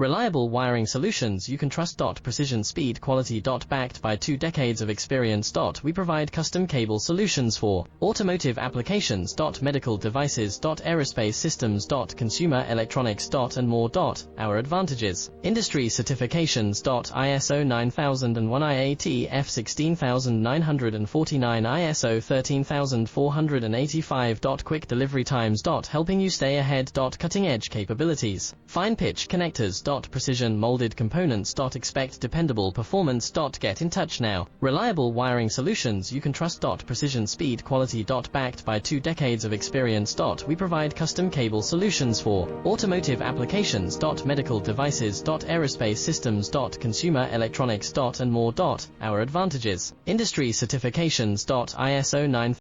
Reliable wiring solutions you can trust. Precision, speed, quality. Backed by 2 decades of experience. We provide custom cable solutions for automotive applications. Medical devices. Aerospace systems. Consumer electronics. And more. Our advantages: industry certifications. ISO 9001, IATF 16949, ISO 13485. Quick delivery times. Helping you stay ahead. Cutting edge capabilities: fine pitch connectors. Precision molded components. Expect dependable performance. Get in touch now. Reliable wiring solutions you can trust. Precision, speed, quality. Backed by 2 decades of experience. We provide custom cable solutions for automotive applications. Medical devices. Aerospace systems. Consumer electronics. And more. Our advantages: industry certifications. ISO 9001.